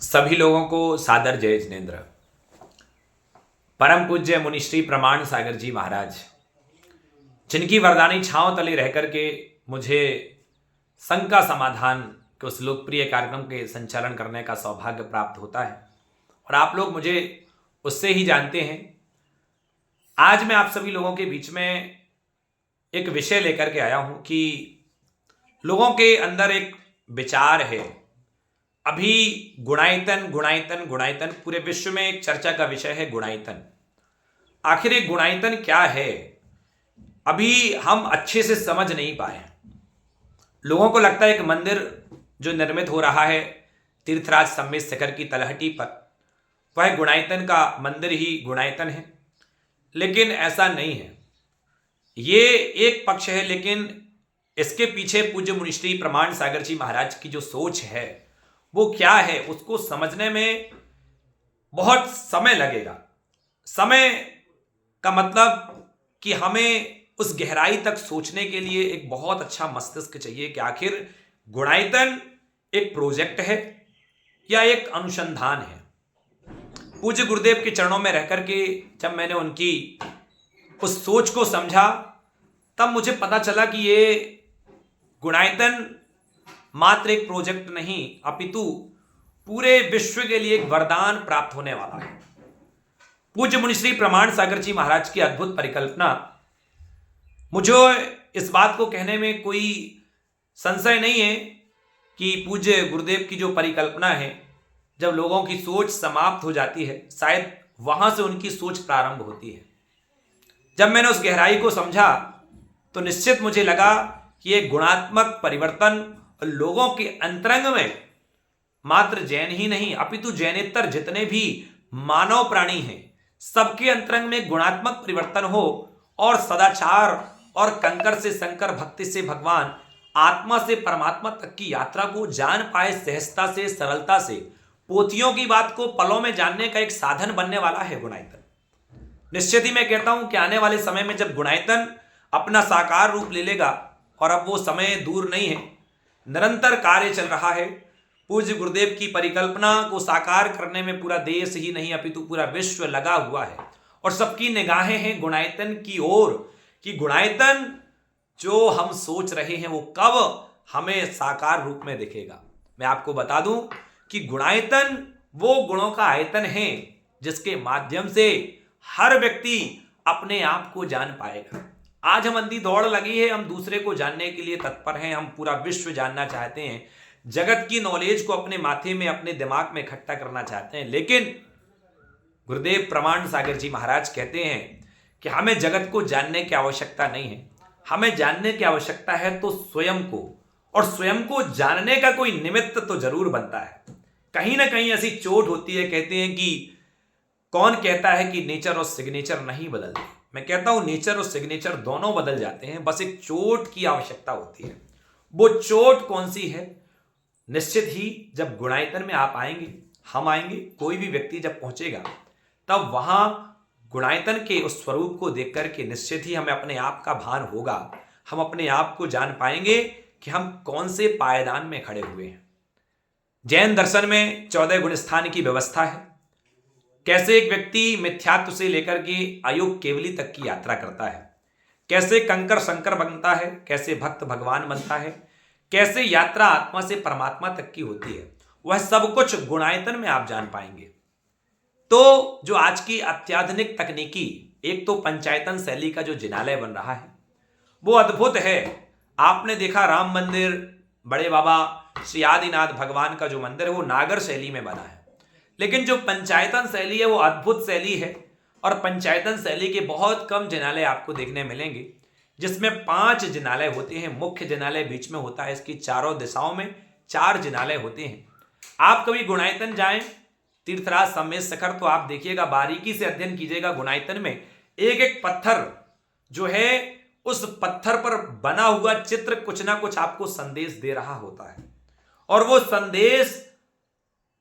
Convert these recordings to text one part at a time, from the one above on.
सभी लोगों को सादर जय जिनेन्द्र। परम पूज्य मुनिश्री प्रमाण सागर जी महाराज, जिनकी वरदानी छांव तले रह करके मुझे संघ का समाधान के उस लोकप्रिय कार्यक्रम के संचालन करने का सौभाग्य प्राप्त होता है और आप लोग मुझे उससे ही जानते हैं। आज मैं आप सभी लोगों के बीच में एक विषय लेकर के आया हूं कि लोगों के अंदर एक विचार है। अभी गुणायतन गुणायतन गुणायतन पूरे विश्व में एक चर्चा का विषय है। गुणायतन, आखिर एक गुणायतन क्या है, अभी हम अच्छे से समझ नहीं पाए। लोगों को लगता है एक मंदिर जो निर्मित हो रहा है तीर्थराज सम्मेत शिखर की तलहटी पर, वह गुणायतन का मंदिर ही गुणायतन है, लेकिन ऐसा नहीं है। ये एक पक्ष है, लेकिन इसके पीछे पूज्य मुनिश्री प्रमाण सागर जी महाराज की जो सोच है वो क्या है, उसको समझने में बहुत समय लगेगा। समय का मतलब कि हमें उस गहराई तक सोचने के लिए एक बहुत अच्छा मस्तिष्क चाहिए कि आखिर गुणायतन एक प्रोजेक्ट है या एक अनुसंधान है। पूज्य गुरुदेव के चरणों में रह करके जब मैंने उनकी उस सोच को समझा, तब मुझे पता चला कि ये गुणायतन मात्र एक प्रोजेक्ट नहीं, अपितु पूरे विश्व के लिए एक वरदान प्राप्त होने वाला है। पूज्य मुनिश्री प्रमाण सागर जी महाराज की अद्भुत परिकल्पना, मुझे इस बात को कहने में कोई संशय नहीं है कि पूज्य गुरुदेव की जो परिकल्पना है, जब लोगों की सोच समाप्त हो जाती है, शायद वहां से उनकी सोच प्रारंभ होती है। जब मैंने उस गहराई को समझा तो निश्चित मुझे लगा कि एक गुणात्मक परिवर्तन लोगों के अंतरंग में मात्र जैन ही नहीं, अपितु जैनेतर जितने भी मानव प्राणी हैं, सबके अंतरंग में गुणात्मक परिवर्तन हो और सदाचार और कंकर से शंकर, भक्ति से भगवान, आत्मा से परमात्मा तक की यात्रा को जान पाए सहजता से, सरलता से। पोथियों की बात को पलों में जानने का एक साधन बनने वाला है गुणायतन। निश्चित ही मैं कहता हूं कि आने वाले समय में जब गुणायतन अपना साकार रूप ले लेगा, और अब वो समय दूर नहीं है, निरंतर कार्य चल रहा है। पूज्य गुरुदेव की परिकल्पना को साकार करने में पूरा देश ही नहीं अपितु पूरा विश्व लगा हुआ है और सबकी निगाहें हैं गुणायतन की ओर कि गुणायतन जो हम सोच रहे हैं वो कब हमें साकार रूप में दिखेगा। मैं आपको बता दूं कि गुणायतन वो गुणों का आयतन है जिसके माध्यम से हर व्यक्ति अपने आप को जान पाएगा। आज हम अंधी दौड़ लगी है, हम दूसरे को जानने के लिए तत्पर हैं, हम पूरा विश्व जानना चाहते हैं, जगत की नॉलेज को अपने माथे में, अपने दिमाग में इकट्ठा करना चाहते हैं। लेकिन गुरुदेव प्रमाण सागर जी महाराज कहते हैं कि हमें जगत को जानने की आवश्यकता नहीं है, हमें जानने की आवश्यकता है तो स्वयं को, और स्वयं को जानने का कोई निमित्त तो जरूर बनता है। कहीं ना कहीं ऐसी चोट होती है, कहते हैं कि कौन कहता है कि नेचर और सिग्नेचर नहीं बदलते। मैं कहता हूं नेचर और सिग्नेचर दोनों बदल जाते हैं, बस एक चोट की आवश्यकता होती है। वो चोट कौन सी है? निश्चित ही जब गुणायतन में आप आएंगे, हम आएंगे, कोई भी व्यक्ति जब पहुंचेगा, तब वहां गुणायतन के उस स्वरूप को देख करके निश्चित ही हमें अपने आप का भान होगा। हम अपने आप को जान पाएंगे कि हम कौन से पायदान में खड़े हुए हैं। जैन दर्शन में 14 गुण स्थान की व्यवस्था है। कैसे एक व्यक्ति मिथ्यात्व से लेकर के अयोग केवली तक की यात्रा करता है, कैसे कंकर शंकर बनता है, कैसे भक्त भगवान बनता है, कैसे यात्रा आत्मा से परमात्मा तक की होती है, वह सब कुछ गुणायतन में आप जान पाएंगे। तो जो आज की अत्याधुनिक तकनीकी, एक तो पंचायतन शैली का जो जिनालय बन रहा है वो अद्भुत है। आपने देखा राम मंदिर, बड़े बाबा श्री आदिनाथ भगवान का जो मंदिर है वो नागर शैली में बना है, लेकिन जो पंचायतन शैली है वो अद्भुत शैली है। और पंचायतन शैली के बहुत कम जिनालय आपको देखने मिलेंगे, जिसमें 5 जिनालय होते हैं। मुख्य जिनालय बीच में होता है, इसकी चारों दिशाओं में 4 जिनालय होते हैं। आप कभी गुणायतन जाएं, तीर्थराज सम्मेत शिखर, तो आप देखिएगा, बारीकी से अध्ययन कीजिएगा। गुणायतन में एक एक पत्थर जो है, उस पत्थर पर बना हुआ चित्र कुछ ना कुछ आपको संदेश दे रहा होता है, और वो संदेश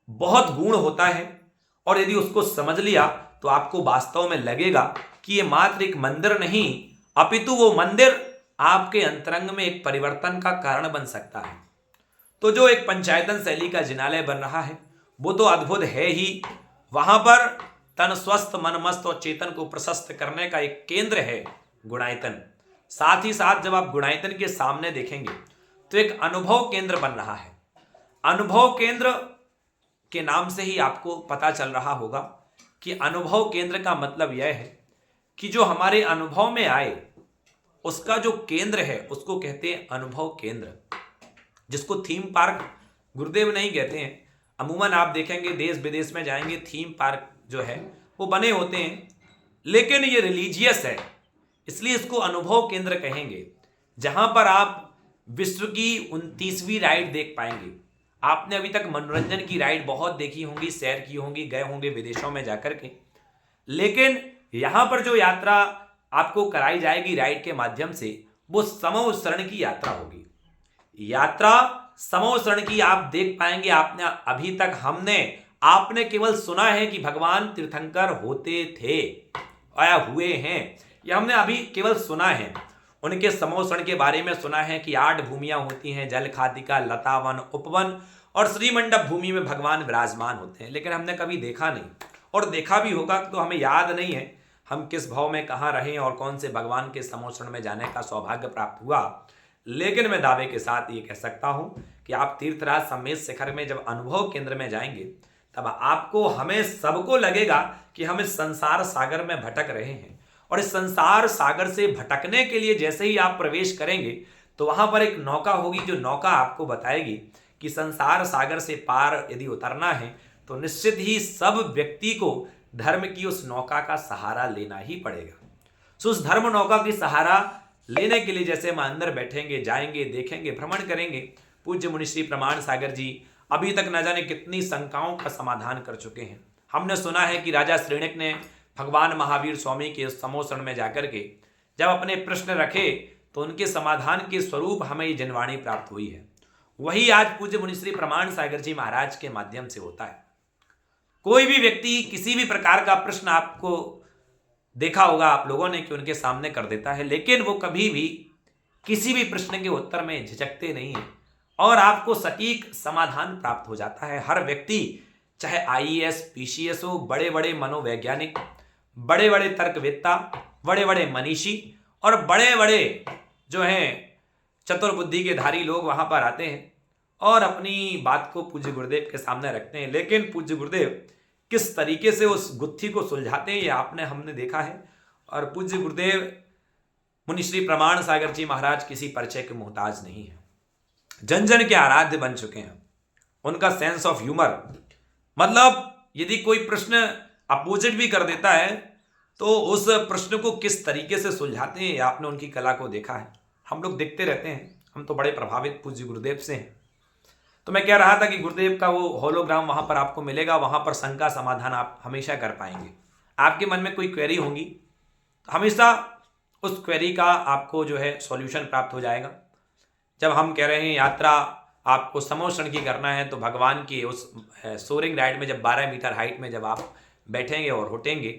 बहुत गूढ़ होता है। और यदि उसको समझ लिया तो आपको वास्तव में लगेगा कि ये मात्र एक मंदिर नहीं, अपितु वो मंदिर आपके अंतरंग में एक परिवर्तन का कारण बन सकता है। तो जो एक पंचायतन शैली का जिनालय बन रहा है वो तो अद्भुत है ही। वहां पर तन स्वस्थ मन मस्त और चेतन को प्रशस्त करने का एक केंद्र है गुणायतन। साथ ही साथ जब आप गुणायतन के सामने देखेंगे तो एक अनुभव केंद्र बन रहा है। अनुभव केंद्र के नाम से ही आपको पता चल रहा होगा कि अनुभव केंद्र का मतलब यह है कि जो हमारे अनुभव में आए उसका जो केंद्र है उसको कहते हैं अनुभव केंद्र, जिसको थीम पार्क गुरुदेव नहीं कहते हैं। अमूमन आप देखेंगे देश विदेश में जाएंगे थीम पार्क जो है वो बने होते हैं, लेकिन ये रिलीजियस है इसलिए इसको अनुभव केंद्र कहेंगे, जहां पर आप विश्व की 29वीं राइड देख पाएंगे। आपने अभी तक मनोरंजन की राइड बहुत देखी होंगी, सैर की होंगी, गए होंगे विदेशों में जाकर के, लेकिन यहां पर जो यात्रा आपको कराई जाएगी राइड के माध्यम से वो समूह शरण की यात्रा होगी। यात्रा समूह शरण की आप देख पाएंगे। आपने केवल सुना है कि भगवान तीर्थंकर होते थे या हुए हैं, यह हमने अभी केवल सुना है। उनके समोषण के बारे में सुना है कि 8 भूमियां होती हैं, जल खातिका, लतावन, उपवन और श्रीमंडप भूमि में भगवान विराजमान होते हैं, लेकिन हमने कभी देखा नहीं, और देखा भी होगा तो हमें याद नहीं है हम किस भाव में कहाँ रहे और कौन से भगवान के समोषण में जाने का सौभाग्य प्राप्त हुआ। लेकिन मैं दावे के साथ ये कह सकता हूं कि आप तीर्थराज सम्मेद शिखर में जब अनुभव केंद्र में जाएंगे तब आपको, हमें सबको लगेगा कि हम इस संसार सागर में भटक रहे हैं, और इस संसार सागर से भटकने के लिए जैसे ही आप प्रवेश करेंगे तो वहां पर एक नौका होगी, जो नौका आपको बताएगी कि संसार सागर से पार यदि उतरना है तो निश्चित ही सब व्यक्ति को धर्म की उस नौका का सहारा लेना ही पड़ेगा। सो उस धर्म नौका की सहारा लेने के लिए जैसे हम अंदर बैठेंगे, जाएंगे, देखेंगे, भ्रमण करेंगे, पूज्य मुनिश्री प्रमाण सागर जी अभी तक न जाने कितनी शंकाओं का समाधान कर चुके हैं। हमने सुना है कि राजा श्रेणिक ने भगवान महावीर स्वामी के समोषण में जाकर के जब अपने प्रश्न रखे तो उनके समाधान के स्वरूप हमें ये जनवाणी प्राप्त हुई है। वही आज पूज्य मुनिश्री प्रमाण सागर जी महाराज के माध्यम से होता है। कोई भी व्यक्ति किसी भी प्रकार का प्रश्न, आपको देखा होगा आप लोगों ने कि उनके सामने कर देता है, लेकिन वो कभी भी किसी भी प्रश्न के उत्तर में झिझकते नहीं है और आपको सटीक समाधान प्राप्त हो जाता है। हर व्यक्ति, चाहे आईएएस, पीसीएस हो, बड़े बड़े मनोवैज्ञानिक, बड़े बड़े तर्कवेत्ता, बड़े बड़े मनीषी और बड़े बड़े जो हैं चतुर्बुद्धि के धारी लोग वहां पर आते हैं और अपनी बात को पूज्य गुरुदेव के सामने रखते हैं, लेकिन पूज्य गुरुदेव किस तरीके से उस गुत्थी को सुलझाते हैं ये हमने देखा है। और पूज्य गुरुदेव मुनिश्री प्रमाण सागर जी महाराज किसी परिचय के मोहताज नहीं है, जन जन के आराध्य बन चुके हैं। उनका सेंस ऑफ ह्यूमर, मतलब यदि कोई प्रश्न अपोजिट भी कर देता है तो उस प्रश्न को किस तरीके से सुलझाते हैं आपने उनकी कला को देखा है। हम लोग देखते रहते हैं, हम तो बड़े प्रभावित पूज्य गुरुदेव से हैं। तो मैं कह रहा था कि गुरुदेव का वो होलोग्राम वहां पर आपको मिलेगा, वहां पर शंका समाधान आप हमेशा कर पाएंगे। आपके मन में कोई क्वेरी होगी हमेशा उस क्वेरी का आपको जो है सॉल्यूशन प्राप्त हो जाएगा। जब हम कह रहे हैं यात्रा आपको समोषण की करना है तो भगवान की उस सोरिंग राइड में जब 12 मीटर हाइट में जब आप बैठेंगे और उठेंगे,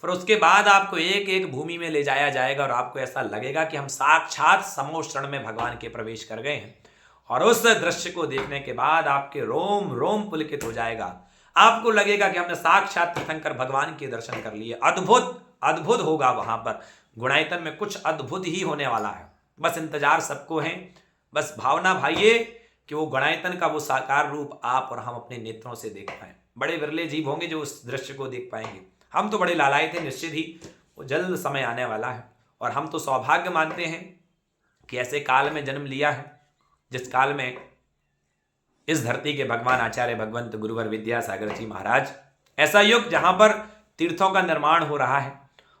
फिर उसके बाद आपको एक एक भूमि में ले जाया जाएगा और आपको ऐसा लगेगा कि हम साक्षात समोषण में भगवान के प्रवेश कर गए हैं। और उस दृश्य को देखने के बाद आपके रोम रोम पुलकित हो जाएगा। आपको लगेगा कि हमने साक्षात तीर्थंकर भगवान के दर्शन कर लिए। अद्भुत अद्भुत होगा वहां पर। गुणायतन में कुछ अद्भुत ही होने वाला है, बस इंतजार सबको है। बस भावना भाइये कि वो गुणायतन का वो साकार रूप आप और हम अपने नेत्रों से देख पाए। बड़े विरले जीव होंगे जो उस दृश्य को देख पाएंगे। हम तो बड़े लालायित थे, निश्चित ही वो जल्द समय आने वाला है। और हम तो सौभाग्य मानते हैं कि ऐसे काल में जन्म लिया है जिस काल में इस धरती के भगवान आचार्य भगवंत गुरुवर विद्यासागर जी महाराज, ऐसा युग जहां पर तीर्थों का निर्माण हो रहा है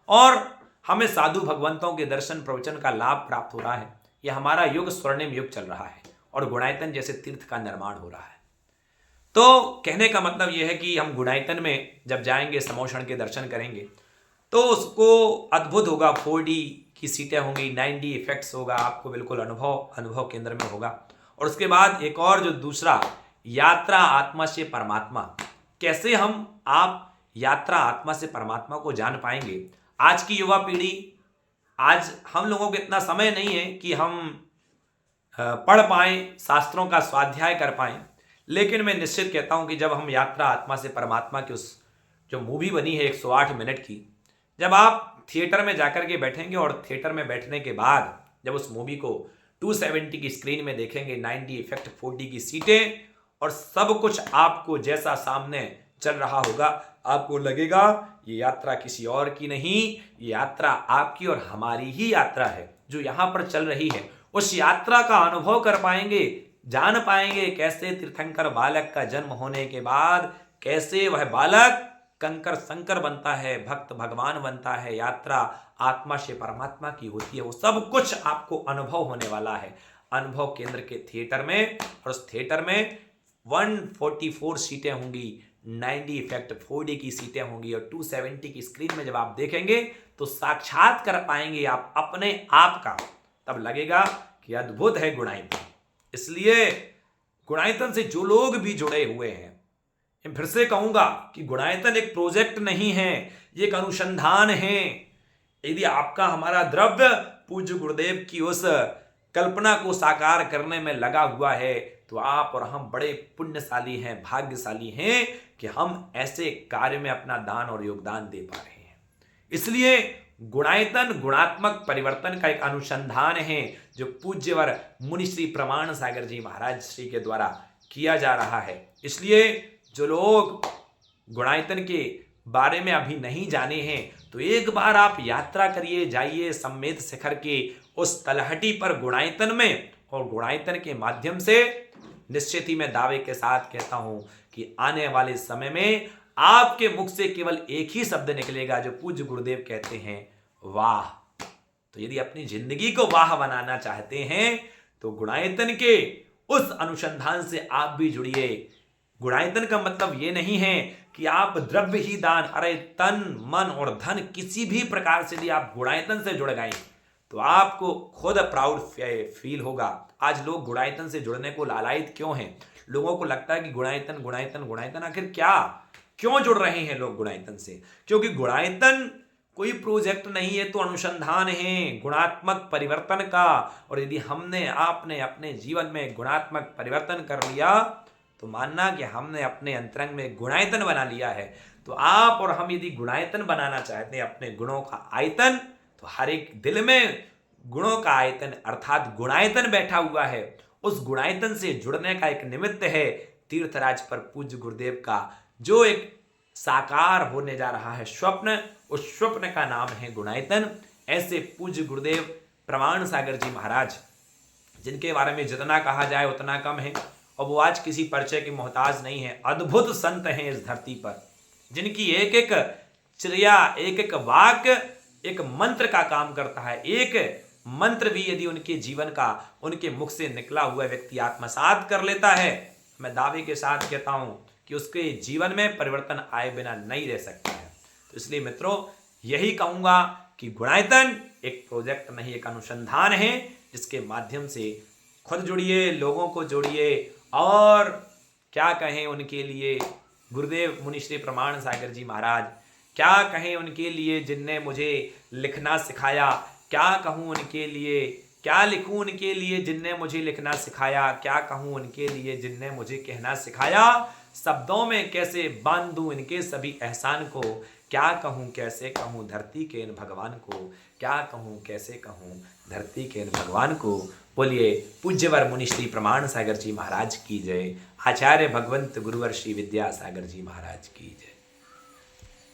और हमें साधु भगवंतों के दर्शन प्रवचन का लाभ प्राप्त हो रहा है। यह हमारा युग स्वर्णिम युग चल रहा है और गुणायतन जैसे तीर्थ का निर्माण हो रहा है। तो कहने का मतलब यह है कि हम गुणायतन में जब जाएंगे, समोषण के दर्शन करेंगे तो उसको अद्भुत होगा। 4D की सीटें होंगी, 9D इफेक्ट्स होगा, आपको बिल्कुल अनुभव केंद्र में होगा। और उसके बाद एक और जो दूसरा, यात्रा आत्मा से परमात्मा, कैसे आप यात्रा आत्मा से परमात्मा को जान पाएंगे। आज की युवा पीढ़ी, आज हम लोगों को इतना समय नहीं है कि हम पढ़ पाएं, शास्त्रों का स्वाध्याय कर पाएं, लेकिन मैं निश्चित कहता हूं कि जब हम यात्रा आत्मा से परमात्मा की उस जो मूवी बनी है 108 मिनट की, जब आप थिएटर में जाकर के बैठेंगे और थिएटर में बैठने के बाद जब उस मूवी को 270 की स्क्रीन में देखेंगे, 90 इफेक्ट 40 की सीटें और सब कुछ आपको जैसा सामने चल रहा होगा, आपको लगेगा ये यात्रा किसी और की नहीं, ये यात्रा आपकी और हमारी ही यात्रा है जो यहां पर चल रही है। उस यात्रा का अनुभव कर पाएंगे, जान पाएंगे कैसे तीर्थंकर बालक का जन्म होने के बाद कैसे वह बालक कंकर संकर बनता है, भक्त भगवान बनता है, यात्रा आत्मा से परमात्मा की होती है। वो सब कुछ आपको अनुभव होने वाला है अनुभव केंद्र के थिएटर में। और उस थिएटर में 144 सीटें होंगी, 90 इफेक्ट 4D की सीटें होंगी और 270 की स्क्रीन में जब आप देखेंगे तो साक्षात कर पाएंगे आप अपने आप का। तब लगेगा कि अद्भुत है गुणायतन। इसलिए गुणायतन से जो लोग भी जुड़े हुए हैं, मैं फिर से कहूंगा कि गुणायतन एक प्रोजेक्ट नहीं है, ये एक अनुसंधान है। यदि आपका हमारा द्रव्य पूज्य गुरुदेव की उस कल्पना को साकार करने में लगा हुआ है तो आप और हम बड़े पुण्यशाली हैं, भाग्यशाली हैं कि हम ऐसे कार्य में अपना दान और योगदान दे पा रहे हैं। इसलिए गुणायतन गुणात्मक परिवर्तन का एक अनुसंधान है जो पूज्यवर मुनि श्री प्रमाण सागर जी महाराज श्री के द्वारा किया जा रहा है। इसलिए जो लोग गुणायतन के बारे में अभी नहीं जाने हैं तो एक बार आप यात्रा करिए, जाइए सम्मेद शिखर के उस तलहटी पर गुणायतन में, और गुणायतन के माध्यम से निश्चित ही मैं दावे के साथ कहता हूं कि आने वाले समय में आपके मुख से केवल एक ही शब्द निकलेगा जो पूज्य गुरुदेव कहते हैं, वाह। तो यदि अपनी जिंदगी को वाह बनाना चाहते हैं तो गुणायतन के उस अनुसंधान से आप भी जुड़िए। गुणायतन का मतलब ये नहीं है कि आप द्रव्य ही दान, अरे तन मन और धन किसी भी प्रकार से यदि आप गुणायतन से जुड़ गए तो आपको खुद प्राउड फील होगा। आज लोग गुणायतन से जुड़ने को लालायित क्यों हैं? लोगों को लगता है कि गुणायतन गुणायतन गुणायतन, आखिर क्या, क्यों जुड़ रहे हैं लोग गुणायतन से? क्योंकि गुणायतन कोई प्रोजेक्ट नहीं है, तो अनुसंधान है गुणात्मक परिवर्तन का। और यदि हमने आपने अपने जीवन में गुणात्मक परिवर्तन कर लिया तो मानना कि हमने अपने अंतरंग में गुणायतन बना लिया है। तो आप और हम यदि गुणायतन बनाना चाहते हैं, अपने गुणों का आयतन, तो हर एक दिल में गुणों का आयतन अर्थात गुणायतन बैठा हुआ है। उस गुणायतन से जुड़ने का एक निमित्त है तीर्थराज पर पूज्य गुरुदेव का जो एक साकार होने जा रहा है स्वप्न, उस स्वप्न का नाम है गुणायतन। ऐसे पूज्य गुरुदेव प्रमाण सागर जी महाराज, जिनके बारे में जितना कहा जाए उतना कम है और वो आज किसी परिचय के मोहताज नहीं है। अद्भुत संत हैं इस धरती पर, जिनकी एक एक क्रिया, एक एक वाक्य एक मंत्र का काम करता है। एक मंत्र भी यदि उनके जीवन का, उनके मुख से निकला हुआ व्यक्ति आत्मसात कर लेता है, मैं दावे के साथ कहता हूं कि उसके जीवन में परिवर्तन आए बिना नहीं रह सकता है। तो इसलिए मित्रों, यही कहूंगा कि गुणायतन एक प्रोजेक्ट नहीं, एक अनुसंधान है जिसके माध्यम से खुद जुड़िए, लोगों को जोड़िए। और क्या कहें उनके लिए गुरुदेव मुनि श्री प्रमाण सागर जी महाराज, क्या कहें उनके लिए जिनने मुझे लिखना सिखाया, क्या कहूँ उनके लिए, क्या लिखूं उनके लिए जिनने मुझे लिखना सिखाया, क्या कहूँ उनके लिए जिनने मुझे कहना सिखाया, शब्दों में कैसे बांध दूं इनके सभी एहसान को, क्या कहूँ कैसे कहूँ धरती के इन भगवान को, क्या कहूँ कैसे कहूँ धरती के इन भगवान को। बोलिए पूज्यवर मुनि श्री प्रमाण सागर जी महाराज की जय। आचार्य भगवंत गुरुवर श्री विद्यासागर जी महाराज की जय।